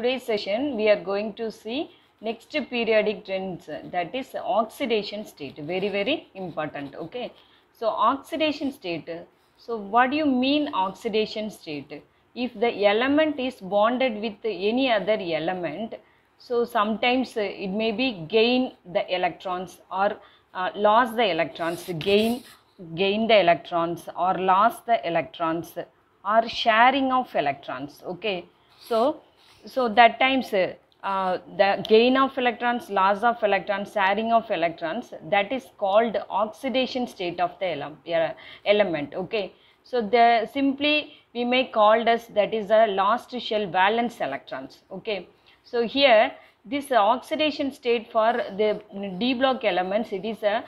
today's session we are going to see next periodic trends, that is oxidation state. Very important. Okay, so oxidation state. So what do you mean oxidation state? If the element is bonded with any other element, so sometimes it may be gain the electrons or loss the electrons, gain the electrons or loss the electrons or sharing of electrons. Okay, so that times the gain of electrons, loss of electrons, sharing of electrons, that is called oxidation state of the element. Okay, so the simply we may call as that is a lost shell valence electrons. Okay, so here this oxidation state for the d block elements, it is a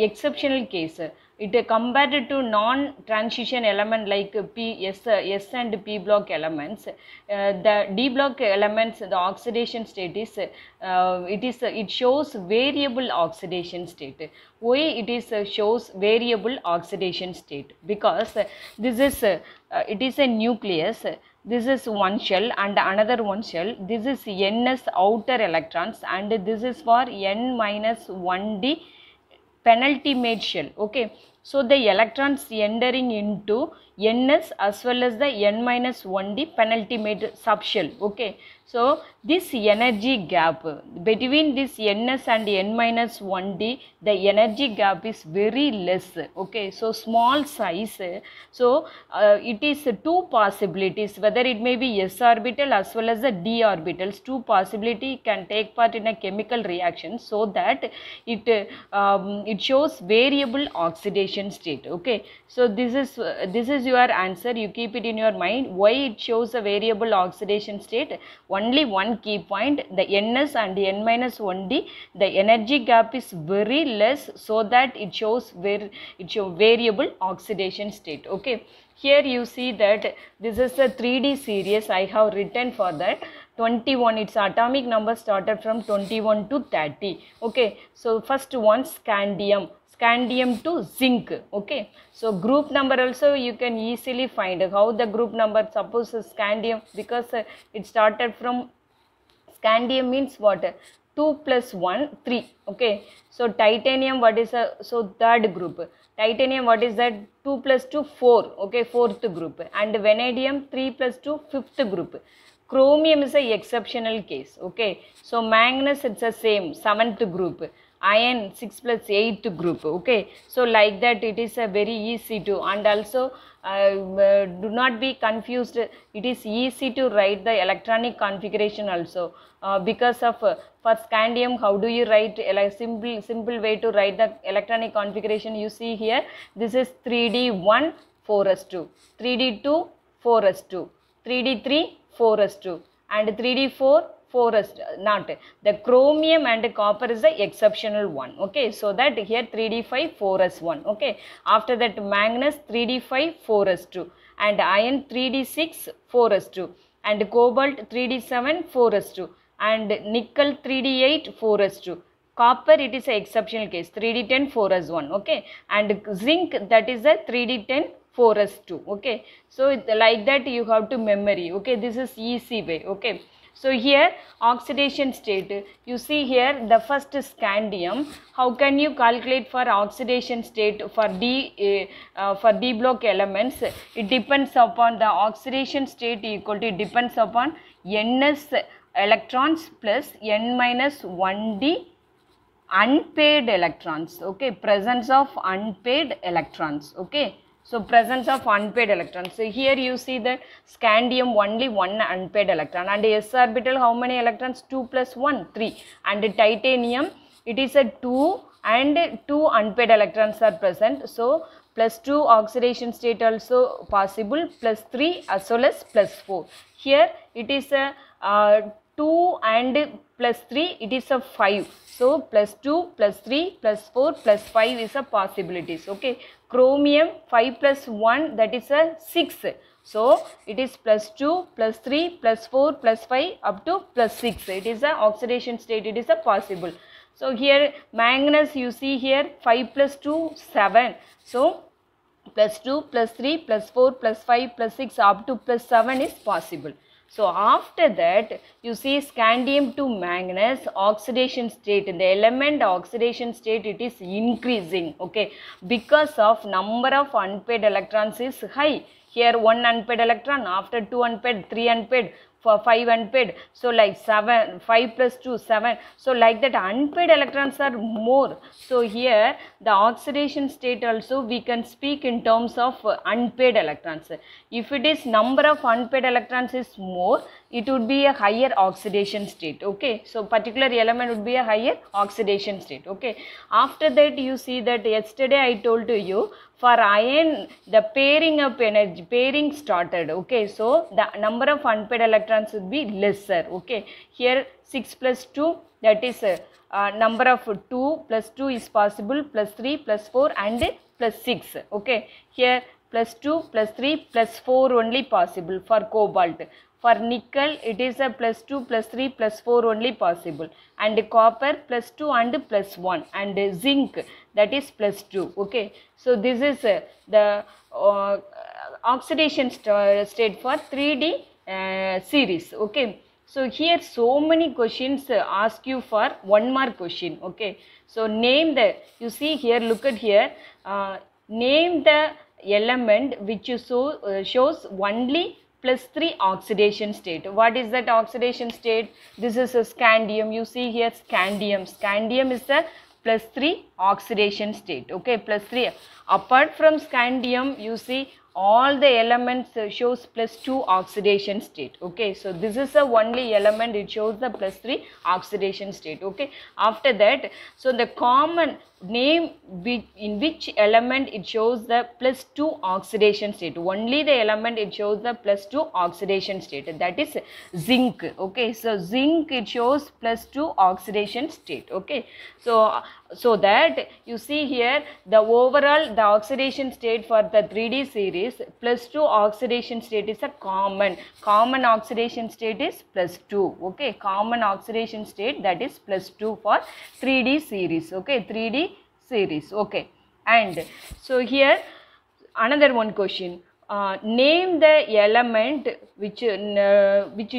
exceptional case. It compared to non-transition element like S and P block elements, the D block elements, the oxidation state is it shows variable oxidation state. Why it is shows variable oxidation state? Because this is it is a nucleus. This is one shell and another one shell. This is ns outer electrons and this is for n minus 1d penultimate shell. Okay, so the electrons entering into ns as well as the n minus 1d penultimate subshell. Okay, so this energy gap between this ns and n minus 1d, the energy gap is very less. Okay, so small size. So it is two possibilities, whether it may be s orbital as well as the d orbitals. Two possibility can take part in a chemical reaction, so that it shows variable oxidation state. Okay, so this is your answer. You keep it in your mind. Why it shows a variable oxidation state? Only one key point, the ns and n minus 1d, the energy gap is very less, so that it shows variable oxidation state. Okay, here you see that this is a 3D series I have written for that. 21, its atomic number started from 21 to 30. Okay, so first one scandium to zinc. Okay, so group number also you can easily find how the group number. Suppose scandium, because it started from scandium means what? 2 plus 1 3. Okay, so titanium, what is so third group. Titanium, what is that? 2 plus 2 4. Okay, fourth group. And vanadium 3 plus 2 fifth group. Chromium is a exceptional case. Okay, so manganese, it's the same, seventh group. Iron 6 plus 8th group. Okay, so like that it is a very easy to, and also do not be confused, it is easy to write the electronic configuration also, because of for scandium, how do you write a simple way to write the electronic configuration? You see here, this is 3d1 4s2, 3d2 4s2, 3d3 4s2 and 3d4 4s, not the chromium and copper is the exceptional one. Okay, so that here 3d5 4s1. Okay, after that manganese 3d5 4s2 and iron 3d6 4s2 and cobalt 3d7 4s2 and nickel 3d8 4s2. Copper, it is a exceptional case, 3d10 4s1. Okay, and zinc, that is a 3d10 4s2. Okay, so like that you have to memory. Okay, this is easy way. Okay, so here oxidation state, you see here the first scandium. How can you calculate for oxidation state for D block elements? It depends upon the oxidation state equal to, it depends upon ns electrons plus n minus 1d unpaired electrons. Okay, presence of unpaired electrons. Okay, so presence of unpaired electrons. So here you see that scandium only one unpaired electron, and s orbital how many electrons? 2 plus 1 3, and titanium it is a 2 and 2 unpaired electrons are present. So plus 2 oxidation state also possible, plus 3 as well as plus 4. Here it is a 2 and plus 3, it is a 5. So plus 2 plus 3 plus 4 plus 5 is a possibilities. Okay, chromium 5 plus 1, that is a 6. So it is plus 2 plus 3 plus 4 plus 5 up to plus 6. It is a oxidation state, it is a possible. So here manganese, you see here 5 plus 2 7. So plus 2 plus 3 plus 4 plus 5 plus 6 up to plus 7 is possible. So after that, you see scandium to manganese oxidation state, the element oxidation state, it is increasing, okay, because of number of unpaired electrons is high. Here 1 unpaired electron, after 2 unpaired, 3 unpaired, for 5 unpaired, so like 7, 5 plus 2, 7, so like that unpaired electrons are more. So here the oxidation state also we can speak in terms of unpaired electrons. If it is number of unpaired electrons is more, it would be a higher oxidation state, okay. So particular element would be a higher oxidation state, okay. After that, you see that yesterday I told to you, for iron the pairing up energy, pairing started, okay. So the number of unpaired electrons would be lesser, okay. Here 6 plus 2, that is number of 2 plus 2 is possible, plus 3 plus 4 and plus 6, okay. Here plus 2 plus 3 plus 4 only possible for cobalt. For nickel, it is a plus 2 plus 3 plus 4 only possible, and copper plus 2 and plus 1, and zinc, that is plus 2, okay. So this is the oxidation state for 3D series, okay. So here so many questions ask you for one more question, okay. So name the, you see here, look at here, name the element which shows only plus 3 oxidation state. What is that oxidation state? This is a scandium. You see here scandium. Scandium is a plus 3 oxidation state, okay, plus 3. Apart from scandium, you see all the elements shows plus 2 oxidation state, okay. So this is the only element it shows the plus 3 oxidation state, okay. After that, so the common name in which element it shows the plus 2 oxidation state, only the element it shows the plus 2 oxidation state, that is zinc, okay. So zinc, it shows plus 2 oxidation state, okay. So that you see here the overall the oxidation state for the 3D series, plus 2 oxidation state is a common oxidation state is plus 2, okay. Common oxidation state, that is plus 2 for 3D series, okay, 3D series, okay. And so here another one question, name the element which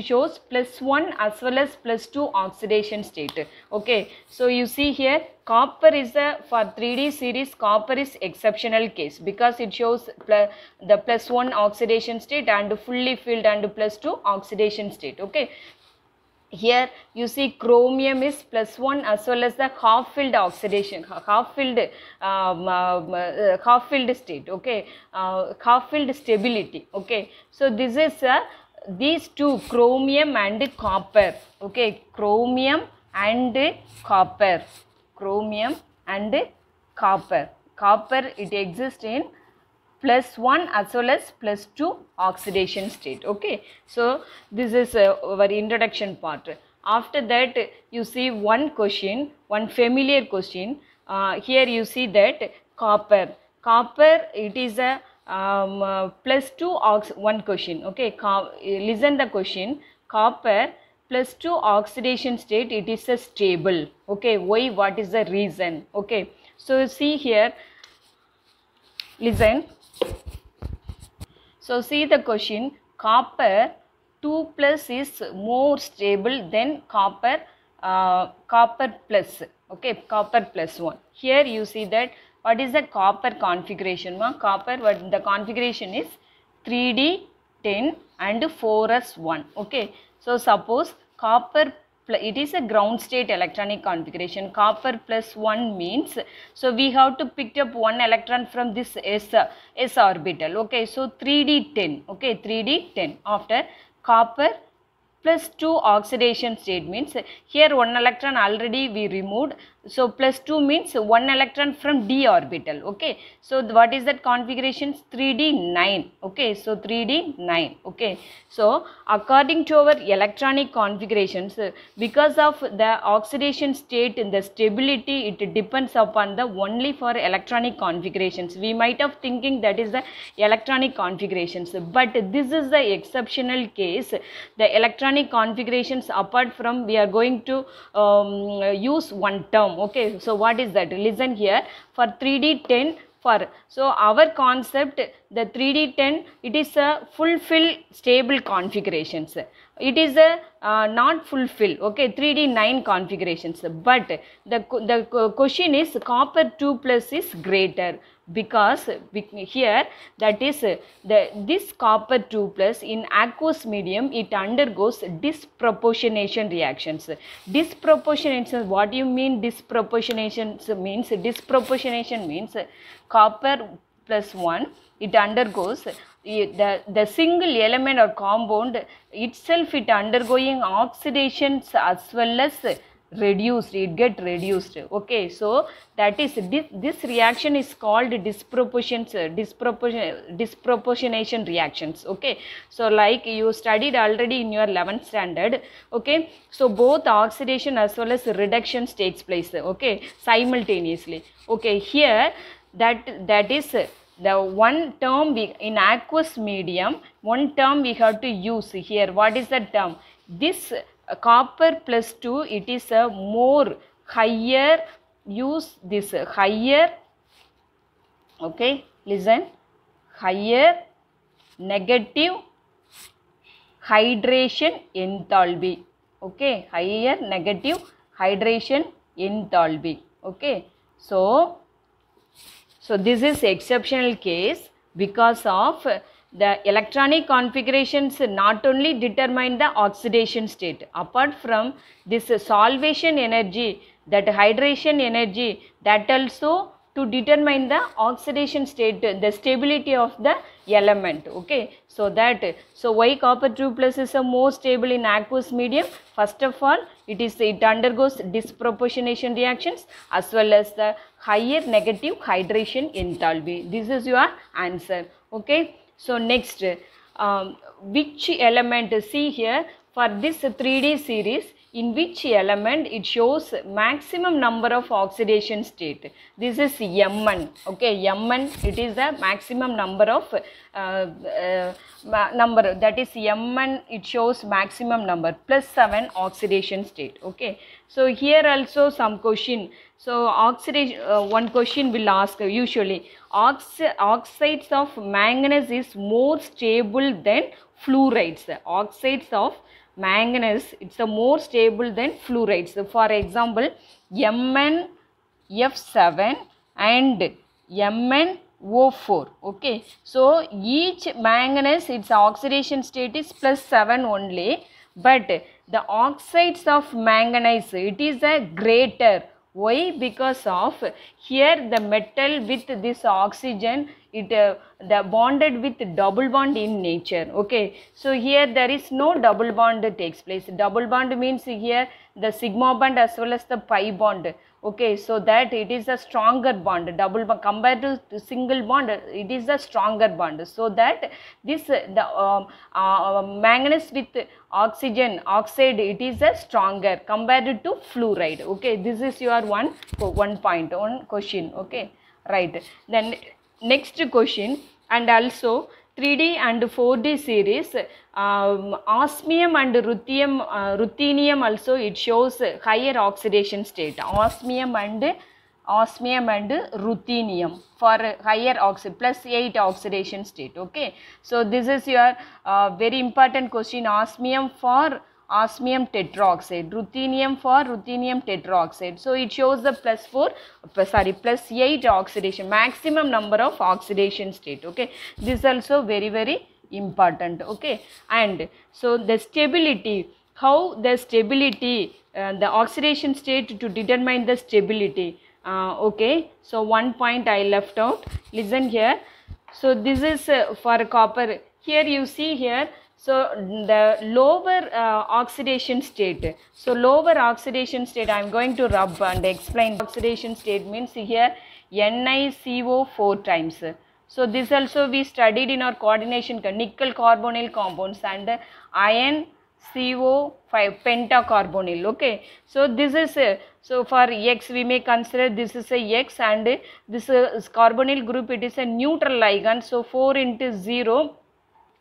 shows plus 1 as well as plus 2 oxidation state, okay. So you see here copper is for 3D series, copper is exceptional case because it shows the plus 1 oxidation state and fully filled and plus 2 oxidation state, okay. Here you see chromium is plus 1 as well as the half filled oxidation, half filled state, okay, half filled stability, okay. So this is these two, chromium and copper, okay, chromium and copper, chromium and copper. Copper, it exists in plus 1 as well as plus 2 oxidation state, okay. So this is our introduction part. After that, you see one question, one familiar question. Here you see that copper, it is a plus 2 one question, okay. Listen the question, copper plus 2 oxidation state, it is a stable, okay. Why? What is the reason, okay. So see here, listen. So see the question, copper 2 plus is more stable than copper plus, okay, copper plus 1. Here you see that what is the copper configuration, copper, what the configuration is 3D10 and 4s1, okay. So suppose copper, it is a ground state electronic configuration, copper plus 1 means, so we have to pick up one electron from this s orbital, okay. So 3D10, okay, 3D10. After copper plus 2 oxidation state means here one electron already we removed, so plus 2 means one electron from d orbital, okay. So what is that configuration? 3D9, okay. So 3D9, okay. So according to our electronic configurations, because of the oxidation state in the stability, it depends upon the only for electronic configurations. We might have thinking that is the electronic configurations, but this is the exceptional case. The electronic configurations, apart from, we are going to use one term, okay. So what is that? Listen here, for 3D10 for. So our concept, the 3D10, it is a fulfill stable configurations. It is a not fulfill, okay, 3D9 configurations. But the question is copper 2 plus is greater, because here that is this copper 2 plus in aqueous medium, it undergoes disproportionation reactions. Disproportionation, what do you mean disproportionation means? Disproportionation means copper plus 1, it undergoes the single element or compound itself, it undergoing oxidations as well as reduced, it get reduced, okay. So that is this reaction is called disproportionation reactions, okay. So like you studied already in your 11th standard, okay. So both oxidation as well as reductions takes place, okay, simultaneously, okay. Here that is the one term in aqueous medium, one term we have to use here. What is the term? This copper plus 2, it is a more higher, use this higher, okay, listen, higher negative hydration enthalpy, okay, higher negative hydration enthalpy, okay. So this is exceptional case because of the electronic configurations not only determine the oxidation state, apart from this solvation energy, that hydration energy, that also to determine the oxidation state, the stability of the element, okay. So why copper 2 plus is a more stable in aqueous medium? First of all, it undergoes disproportionation reactions as well as the higher negative hydration enthalpy. This is your answer, okay. So next, which element, see here for this 3D series, in which element it shows maximum number of oxidation state? This is Mn, okay, Mn, it is the maximum number of number, that is Mn, it shows maximum number plus 7 oxidation state, okay. So here also some question. So oxidation, one question will ask usually, oxides of manganese is more stable than fluorides. Oxides of manganese, it's a more stable than fluorides. So for example, MnF7 and MnO4, okay. So each manganese, its oxidation state is plus 7 only, but the oxides of manganese, it is a greater. Why? Because of here the metal with this oxygen, it the bonded with double bond in nature, okay. So here there is no double bond takes place. Double bond means here the sigma bond as well as the pi bond, okay. So that it is a stronger bond, double bond compared to the single bond, it is a stronger bond. So that this the manganese with oxygen oxide, it is a stronger compared to fluoride, okay. This is your one point, one question, okay, right. Then next question, and also 3D and 4D series, osmium and ruthenium also it shows higher oxidation state. Osmium and ruthenium for higher plus 8 oxidation state, okay. So this is your very important question. Osmium for osmium tetroxide, ruthenium for ruthenium tetroxide. So it shows the plus 8 oxidation, maximum number of oxidation state, okay. This is also very, very important, okay. And so the stability, how the stability, the oxidation state to determine the stability, okay. So one point I left out, listen here. So this is for copper. Here you see here, so the lower oxidation state. So lower oxidation state, I am going to rub and explain. Oxidation state means here NiCO 4 times. So this also we studied in our coordination, nickel carbonyl compounds and iron CO5 pentacarbonyl, okay. So this is so for X we may consider this is a X, and this carbonyl group, it is a neutral ligand. So 4 into 0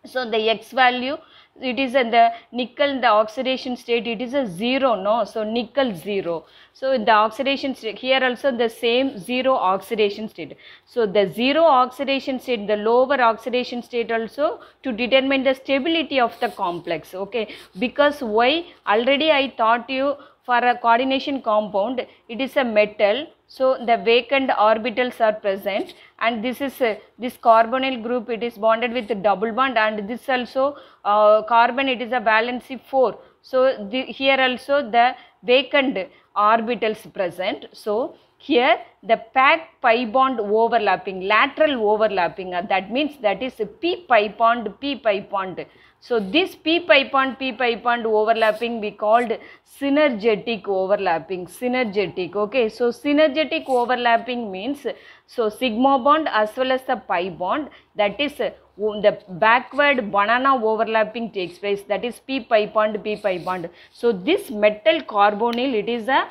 So the X value, it is in the nickel, the oxidation state, it is a 0, no? So nickel 0. So in the oxidation state, here also the same 0 oxidation state. So the 0 oxidation state, the lower oxidation state also to determine the stability of the complex, okay? Because why? Already I taught you for a coordination compound, it is a metal, so the vacant orbitals are present, and this is this carbonyl group, it is bonded with the double bond, and this also carbon, it is a valency 4. So here also the vacant orbitals present. So here the packed pi bond overlapping, lateral overlapping, that means that is p pi bond, p pi bond. So this p pi bond overlapping we called synergetic overlapping, synergetic, okay. So synergetic overlapping means, so sigma bond as well as the pi bond, that is the backward banana overlapping takes place, that is p pi bond. So this metal carbonyl, it is a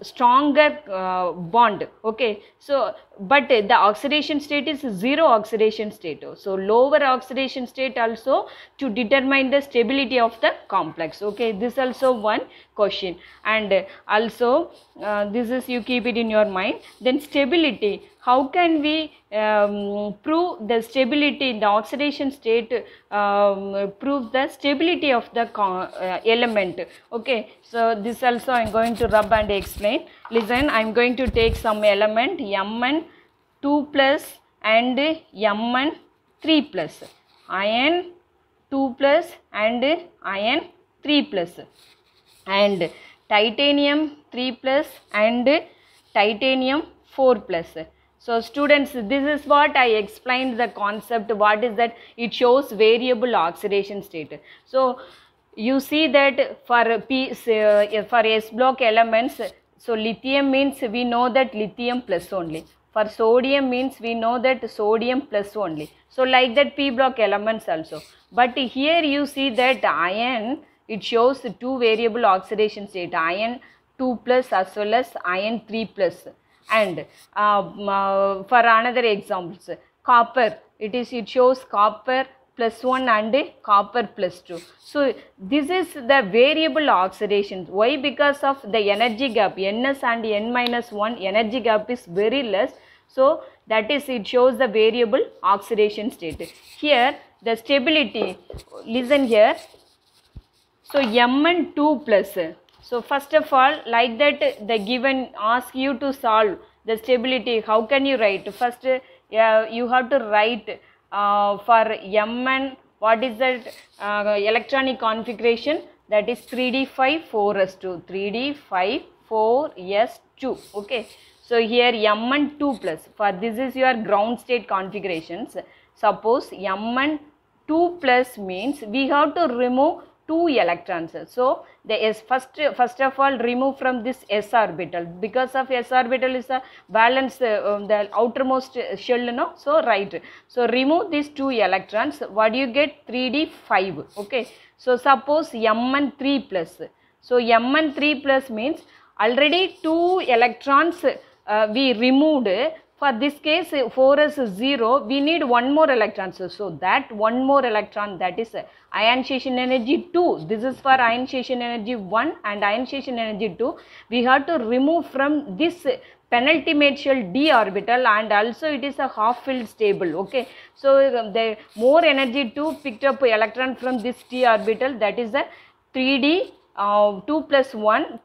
stronger bond, okay. So but the oxidation state is 0 oxidation state. So lower oxidation state also to determine the stability of the complex, okay. This also one question. And also this is, you keep it in your mind. Then stability, how can we prove the stability in the oxidation state, prove the stability of the element, okay. So this also I am going to rub and explain. Listen, I am going to take some element Mn 2 plus and Mn 3 plus, iron 2 plus and iron 3 plus, and titanium 3 plus and titanium 4 plus. So students, this is what I explained the concept. What is that? It shows variable oxidation state. So you see that for S block elements, so lithium means we know that lithium plus only. For sodium means we know that sodium plus only. So like that p block elements also. But here you see that iron, it shows 2 variable oxidation state, iron 2 plus as well as iron 3 plus. And for another examples, copper, it shows copper plus 1 and copper plus 2. So this is the variable oxidation. Why? Because of the energy gap, Ns and N minus 1 energy gap is very less. So that is, it shows the variable oxidation state. Here the stability, listen here. So Mn 2 plus. So first of all, like that the given ask you to solve the stability. How can you write? First you have to write for Mn, what is that electronic configuration? That is 3d5 4s2, 3d5 4s2, okay. So here Mn 2 plus, for this is your ground state configurations. Suppose Mn 2 plus means we have to remove 2 electrons. So the S, first of all remove from this s orbital, because of s orbital is a valence, the outermost shell, no? So right, so remove these 2 electrons. What do you get? 3d5, okay. So suppose Mn 3 plus. So Mn 3 plus means already 2 electrons we removed. For this case 4s is 0, we need 1 more electron. So that 1 more electron, that is ionization energy 2. This is for ionization energy 1 and ionization energy 2. We have to remove from this penultimate shell d orbital, and also it is a half filled stable, okay. So the more energy 2 picked up electron from this d orbital, that is a 3d 2 plus 1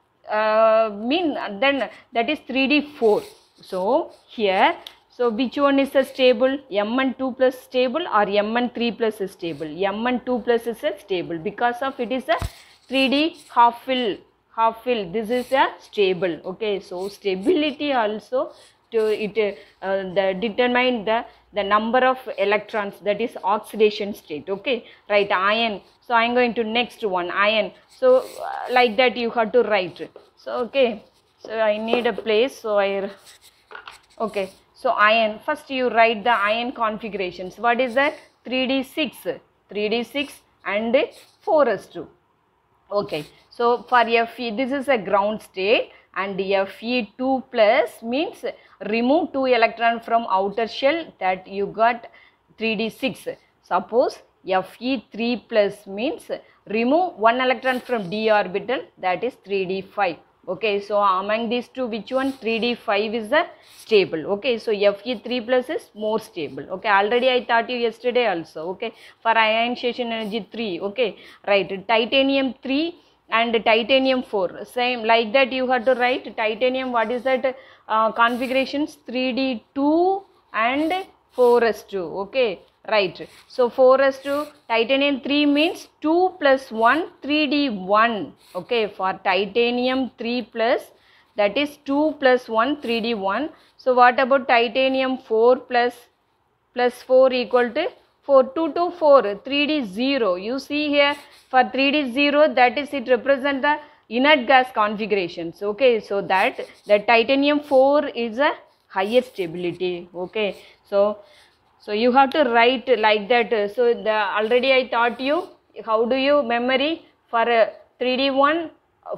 then that is 3d4. So here, so which one is a stable? Mn 2 plus stable or Mn 3 plus is stable? Mn 2 plus is a stable because of it is a 3d half fill. This is a stable, okay. So stability also to it determine the number of electrons, that is oxidation state, okay. Right, iron. So I am going to next one, iron. So like that you have to write. So okay, so I need a place, so okay. So iron, first you write the iron configurations. What is that? 3d6 and 4s2, okay. So for Fe, this is a ground state, and Fe2 plus means remove 2 electron from outer shell, that you got 3d6. Suppose Fe3 plus means remove one electron from d orbital, that is 3d5. Okay, so among these two, which one? 3d5 is the stable. Okay, so Fe3 plus is more stable. Okay, already I taught you yesterday also. Okay, for ionization energy 3. Okay, right, titanium 3 and titanium 4, same like that you have to write titanium. What is that configurations? 3d2 and 4s2. Okay, right, so 4s2, titanium 3 means 2 plus 1, 3d1. Okay, for titanium 3 plus, that is 2 plus 1, 3d1. So what about titanium 4 plus 4 equal to 4, 2 to 4, 3d 0. You see here for 3d 0, that is it represent the inert gas configurations. Okay, so that the titanium 4 is a higher stability. Okay, so you have to write like that. So already I taught you how do you memory for 3d1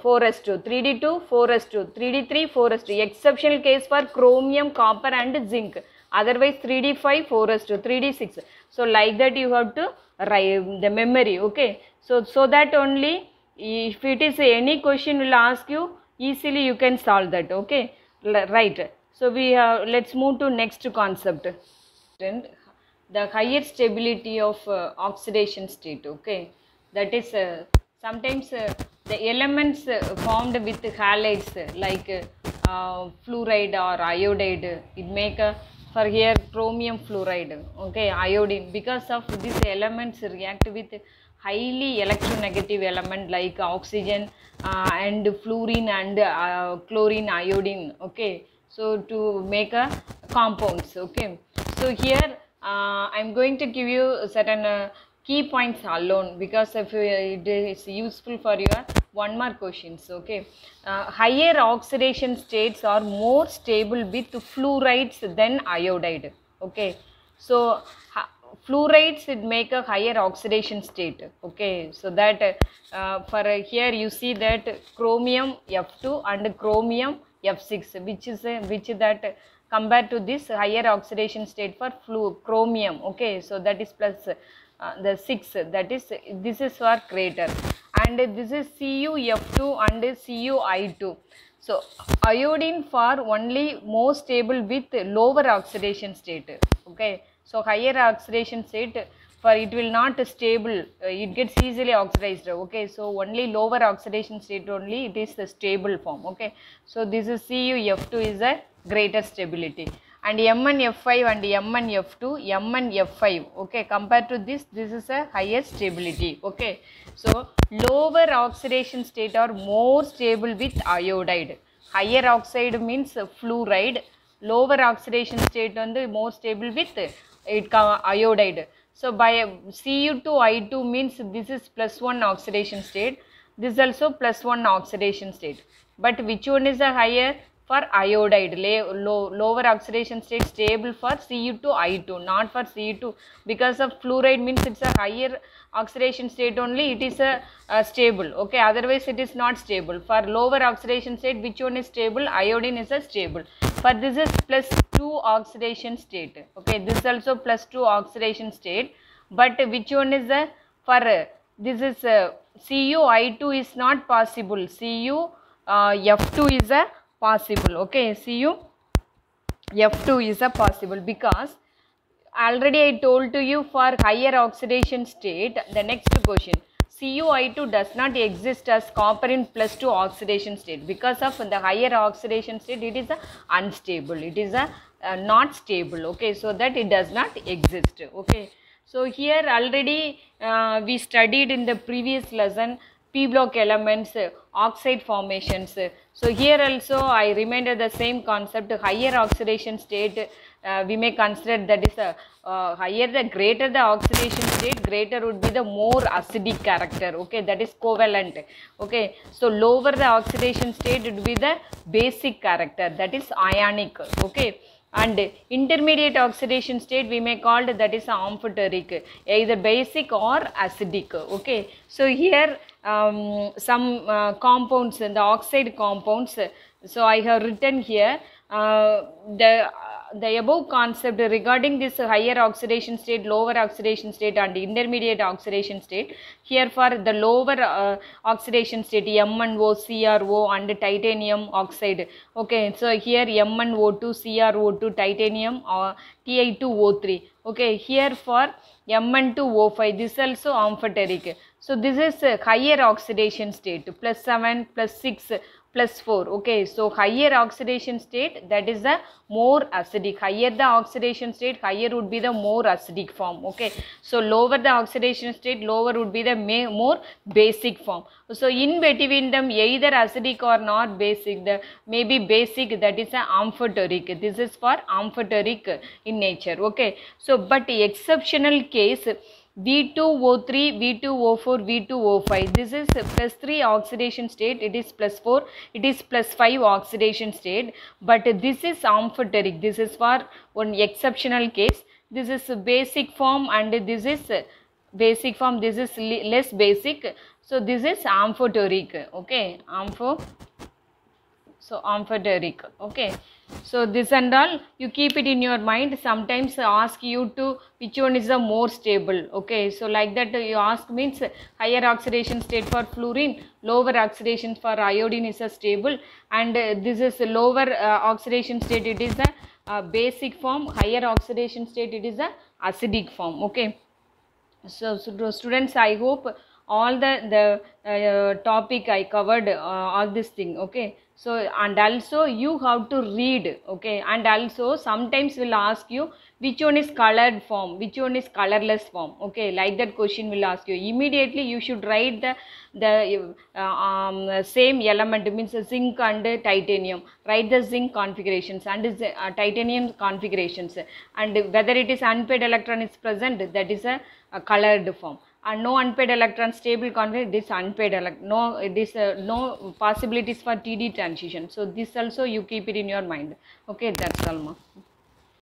4s2, 3d2 4s2, 3d3 4s2, exceptional case for chromium, copper and zinc. Otherwise 3d5 4s2, 3d6. So like that you have to write the memory. Okay, so that only if it is any question will ask you, easily you can solve that. Okay, right. So we have, let's move to next concept. The higher stability of oxidation state. Okay, that is sometimes the elements formed with halides like fluoride or iodide, it make a, for here chromium fluoride. Okay, iodine, because of these elements react with highly electronegative element like oxygen and fluorine and chlorine, iodine. Okay, so to make a compounds. Okay, so here I am going to give you certain key points alone, because if it is useful for your one more questions. Okay, higher oxidation states are more stable with fluorides than iodide. Okay, so fluorides it make a higher oxidation state. Okay, so that for here you see that chromium F2 and chromium F6, which is which that compared to this higher oxidation state for chromium. Okay, so that is plus the 6, that is, this is for crater, and this is CuF2 and CuI2. So iodine for only more stable with lower oxidation state. Okay, so higher oxidation state for it will not stable, it gets easily oxidized. Okay, so only lower oxidation state only it is the stable form. Okay, so this is CuF2 is a greater stability, and M1F5 and M1F2, M1F5. Okay, compared to this is a higher stability. Okay, so lower oxidation state are more stable with iodide. Higher oxide means fluoride, lower oxidation state on the more stable with it iodide. So by Cu2I2 means this is +1 oxidation state, this also +1 oxidation state, but which one is the higher? For iodide, lower oxidation state stable for Cu2I2, not for Cu2, because of fluoride means it's a higher oxidation state only, it is a stable. Okay, otherwise it is not stable. For lower oxidation state, which one is stable? Iodine is a stable. For this is +2 oxidation state. Okay, this is also +2 oxidation state, but which one is the, for this is CuI2 is not possible, Cu F2 is a possible. Okay, Cu F2 is a possible, because already I told to you for higher oxidation state, the next question, CuI2 does not exist as copper in +2 oxidation state, because of the higher oxidation state it is a unstable, it is a not stable. Okay, so that it does not exist. Okay, so here already we studied in the previous lesson P block elements, oxide formations. So here also I reminded the same concept, higher oxidation state we may consider that is higher the greater the oxidation state, greater would be the more acidic character. Okay, that is covalent. Okay, so lower the oxidation state would be the basic character, that is ionic. Okay, and intermediate oxidation state we may call that is amphoteric, either basic or acidic. Okay, so here some compounds, the oxide compounds, so I have written here the above concept regarding this higher oxidation state, lower oxidation state and intermediate oxidation state. Here for the lower oxidation state, M1O, CrO and titanium oxide. Okay, so here M1O2, CrO2, titanium or Ti2O3. Okay, here for Mn2O5, this also amphoteric. So this is higher oxidation state, +7, +6, +4. Okay, so higher oxidation state, that is the more acidic. Higher the oxidation state, higher would be the more acidic form. Okay, so lower the oxidation state, lower would be the more basic form. So in between them, either acidic or not basic, the maybe basic, that is a amphoteric. This is for amphoteric in nature. Okay, so but exceptional case, V2O3, V2O4, V2O5. This is +3 oxidation state, it is +4, it is +5 oxidation state, but this is amphoteric. This is for one exceptional case. This is basic form and this is basic form, this is less basic. So this is amphoteric. Okay, amphoteric. Okay, so this and all you keep it in your mind. Sometimes ask you to which one is the more stable. Okay, so like that you ask means higher oxidation state for fluorine, lower oxidation for iodine is a stable, and this is lower oxidation state, it is a basic form, higher oxidation state, it is a acidic form. Okay, so students, I hope all the topic I covered, all this thing. Okay, so and also you have to read. Okay, and also sometimes will ask you which one is colored form, which one is colorless form. Okay, like that question will ask you. Immediately you should write the same element, means zinc and titanium. Write the zinc configurations and titanium configurations, and whether it is unpaired electron is present, that is a colored form. And no unpaired electron stable configuration, this unpaired electron, no, it is no possibilities for TD transition. So this also you keep it in your mind. Okay, that's all.